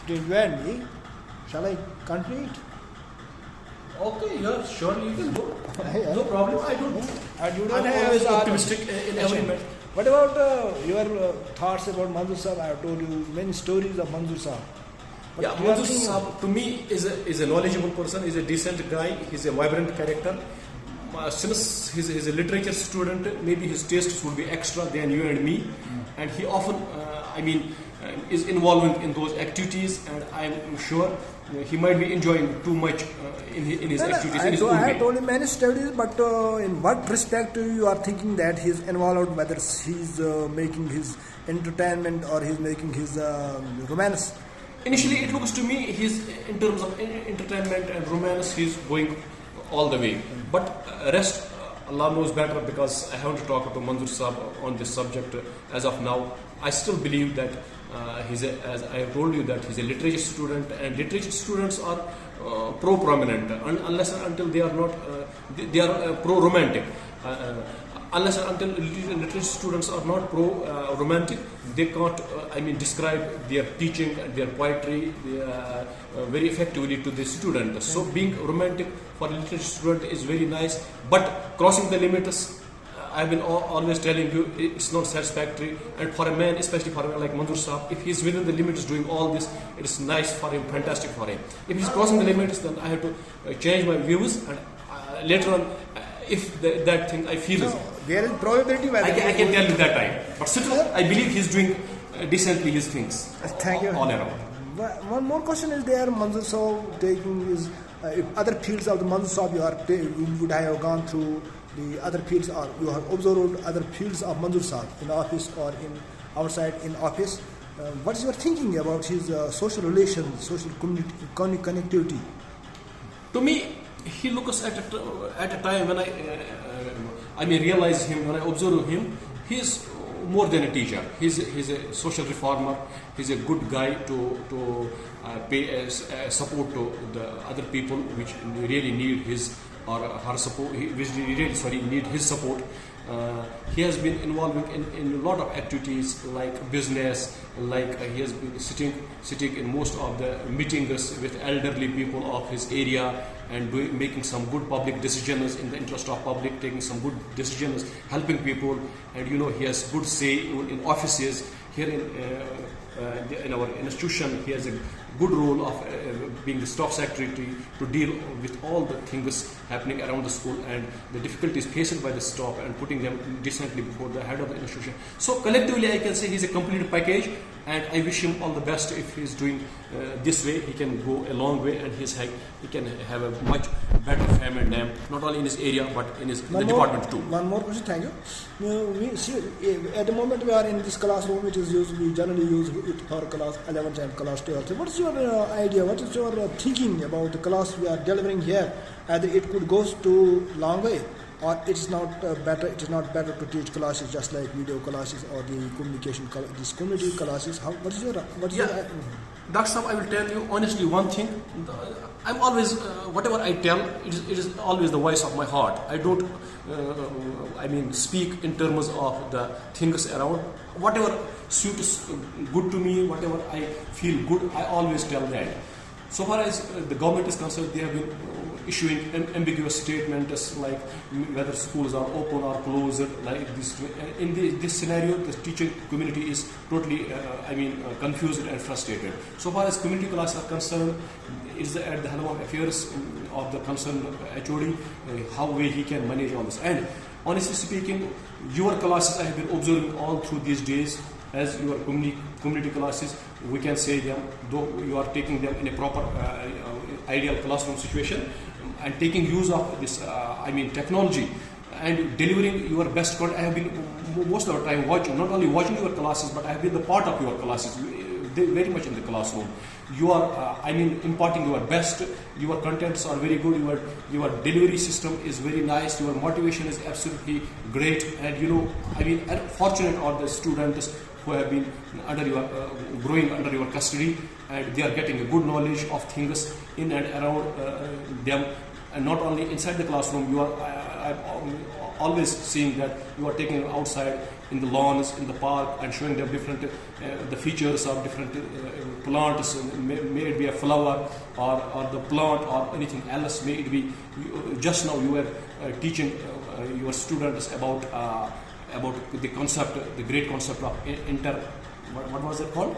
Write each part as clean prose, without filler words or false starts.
between you and me. Shall I continue it? Okay, yeah, sure, you can go. Yeah. No problem. I don't. And you don't I'm have always that- optimistic in every matter. What about your thoughts about Manzoor Saab? I have told you many stories of Manzoor Saab. But Yeah, you are Manzoor thinking- Saab to me is a knowledgeable person, is a decent guy, he's a vibrant character. Since he's a literature student, maybe his tastes would be extra than you and me, and he often, is involved in those activities, and I'm sure he might be enjoying too much in his No, no, activities. In his own I way. have told you many studies, but in what respect you are thinking that he's involved, whether he's making his entertainment or he's making his romance? Initially, it looks to me he's in terms of entertainment and romance, he's going all the way. But rest, Allah knows better, because I haven't talked to Manzoor Saab on this subject as of now. I still believe that as I have told you, that he's a literature student, and literature students are pro-prominent unless and until they are not, they are pro-romantic. Unless and until literature students are not pro-romantic, they can't, describe their teaching and their poetry very effectively to the student. So being romantic for a literature student is very nice, but crossing the limits, I've been always telling you, it's not satisfactory. And for a man, especially for a man like Manzoor Saab, if he's within the limits doing all this, it is nice for him, fantastic for him. If he's crossing the limits, then I have to change my views, and later on, if that thing I feel is, There is probability whether I can tell you that time. But still, I believe he's doing decently his things. Thank you. All around. One more question is there. Manzoor Saab taking is if other fields of the Manzoor Saab you would have gone through the other fields, or you have observed other fields of Manzoor Saab in office or in outside in office. What is your thinking about his social relations, social connectivity? To me, he looks at a time when I realize him, when I observe him, he's more than a teacher. He's a social reformer. He's a good guy to pay support to the other people which really need his or her support, which really need his support. He has been involved in a lot of activities like business, like he has been sitting in most of the meetings with elderly people of his area, and making some good public decisions in the interest of public, taking some good decisions, helping people. And he has good say in offices here in our institution. He has a good role of being the staff secretary to deal with all the things happening around the school and the difficulties faced by the staff, and putting them decently before the head of the institution. So collectively, I can say he's a complete package, and I wish him all the best. If he's doing this way, he can go a long way, and he can have a much better fame and name, not only in his area but in the department too. One more question, thank you. We see at the moment we are in this classroom, which is used, we generally use it for class 11th and class 12th. What is your idea? What is your thinking about the class we are delivering here? Either it could go to long way, or it's not better. It is not better to teach classes just like video classes or the communication, these community classes. What is your Dr. Saab, I will tell you honestly one thing. I'm always, whatever I tell, it is always the voice of my heart. I don't, speak in terms of the things around. Whatever suits good to me, whatever I feel good, I always tell that. So far as the government is concerned, they have been issuing ambiguous statements like whether schools are open or closed. Like this, in this scenario, the teaching community is totally, confused and frustrated. So far as community classes are concerned, it's at the helm of affairs of the concerned HOD, how way he can manage all this. And honestly speaking, your classes I have been observing all through these days as your community classes. We can say them, though you are taking them in a proper ideal classroom situation and taking use of this technology and delivering your best content. I have been most of the time not only watching your classes, but I have been the part of your classes very much in the classroom. You are imparting your best. Your contents are very good. Your delivery system is very nice. Your motivation is absolutely great. And fortunate are the students who have been growing under your custody, and they are getting a good knowledge of things in and around them, and not only inside the classroom. You are always seeing that you are taking them outside in the lawns, in the park, and showing them different the features of different plants. May it be a flower or the plant or anything else. May it be just now you were teaching your students about the concept, the great concept of what was it called?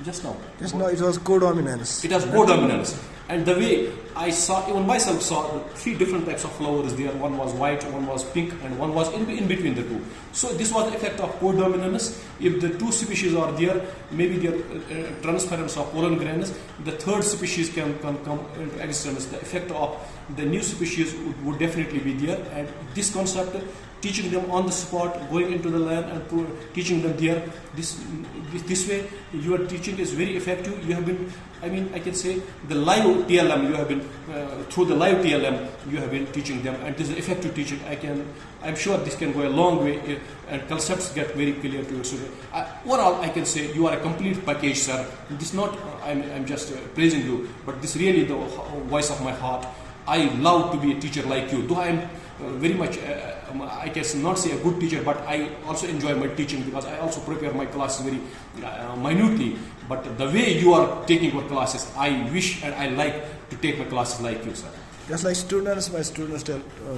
Just now. Just now it was codominance. It has codominance. And the way I saw, even myself saw 3 different types of flowers there. One was white, one was pink, and one was in between the two. So this was the effect of codominance. If the 2 species are there, maybe their transference of pollen grains, the 3rd species can come into existence. The effect of the new species would definitely be there. And this concept, teaching them on the spot, going into the land and teaching them there, this way your teaching is very effective. You have been, I can say the live TLM, you have been through the live TLM you have been teaching them, and this is effective teaching. I'm sure this can go a long way and concepts get very clear to your student. Overall I can say you are a complete package, sir. This not I'm just praising you, but this really the voice of my heart. I love to be a teacher like you, though I am very much I can not say a good teacher, but I also enjoy my teaching because I also prepare my classes very minutely. But the way you are taking your classes, I wish and I like to take my classes like you, sir. Just like students, my students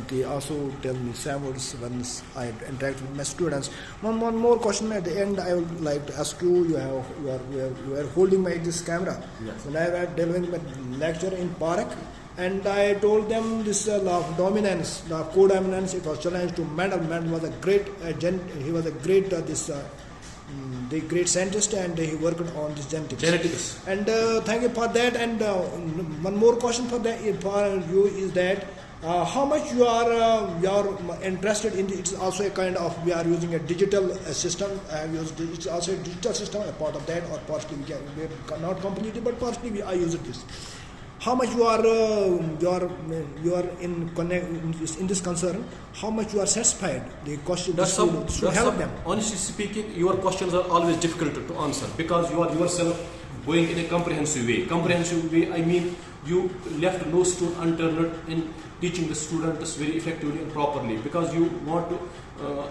they also tell me same words when I interact with my students. One more question at the end I would like to ask you. You are holding this camera. Yes. When I was delivering my lecture in Park, and I told them this law of dominance, the codominance, it was challenged to Mendel. Mendel was a great he was a great the great scientist, and he worked on this genetics. And thank you for that. And one more question for you is that how much you are interested in. It's also a kind of, we are using a digital system. It's also a digital system. A part of that, or partially we not completely, but partially I use this. How much you are in this concern? How much you are satisfied? The question should help them. Honestly speaking, your questions are always difficult to answer because you are yourself going in a comprehensive way. Comprehensive way, I mean you left no stone unturned in teaching the students very effectively and properly, because you want to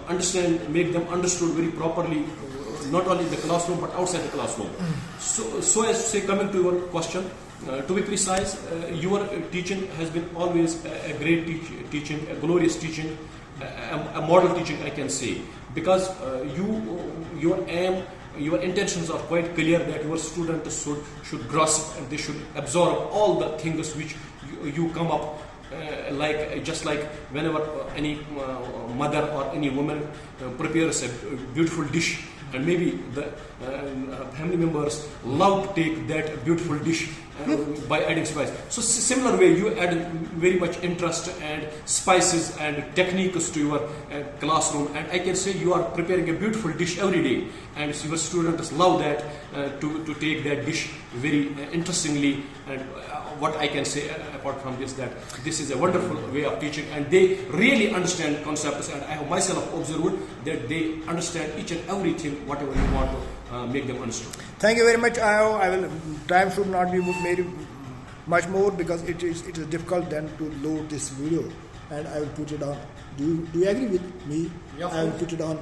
understand, make them understood very properly, not only in the classroom but outside the classroom. So as to say, coming to your question. To be precise, your teaching has been always a great teaching, a glorious teaching, a model teaching, I can say, because your aim, your intentions are quite clear that your students should grasp and they should absorb all the things which you come up. Just like whenever any mother or any woman prepares a beautiful dish, and maybe the family members love to take that beautiful dish by adding spice. So similar way, you add very much interest and spices and techniques to your classroom, and I can say you are preparing a beautiful dish every day, and your students love that to take that dish very interestingly. And what I can say apart from this, that this is a wonderful way of teaching, and they really understand concepts, and I have myself observed that they understand each and everything whatever you want to make them understand. Thank you very much. I will. Time should not be very much more because it is difficult then to load this video, and I will put it on. Do you agree with me? Yeah, I will put it on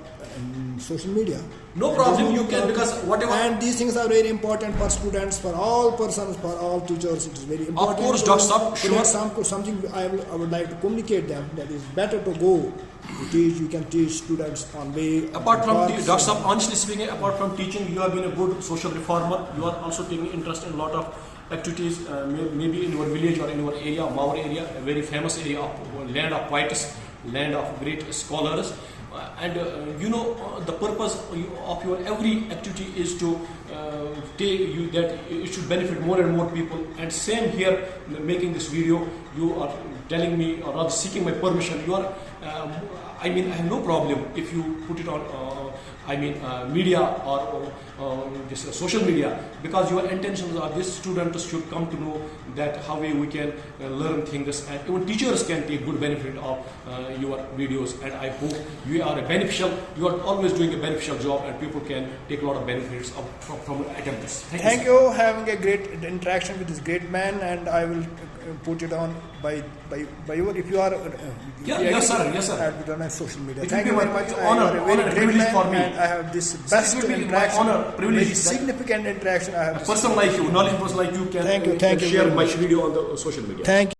social media. No problem, you can, because whatever. And these things are very important for students, for all persons, for all teachers. It is very important. Of course, Dr. Saab, sure. Something I would like to communicate them, that is better to go to teach. You can teach students on way. Apart from Dr. Saab, honestly speaking, apart from teaching, you have been a good social reformer. You are also taking interest in a lot of activities, maybe in your village or in your area, Maur area, a very famous area of land of poets, land of great scholars. The purpose of your every activity is to take you that it should benefit more and more people. And same here, making this video, you are telling me, or rather seeking my permission. You are, I have no problem if you put it on media or this social media, because your intentions are these students should come to know that how we can learn things, and even teachers can take good benefit of your videos. And I hope you are always doing a beneficial job, and people can take a lot of benefits from attend this. Thank you. Having a great interaction with this great man, and I will put it on by your, if you are yes sir. I'll be on my social media. It Thank will you be very my much. honor, You are a very great privilege man, for me. and I have this best It will be my interaction, honor, privilege very that- significant interaction I have. A person like you, knowledgeable person like you, can Thank you share very my much. video on the social media. Thank you.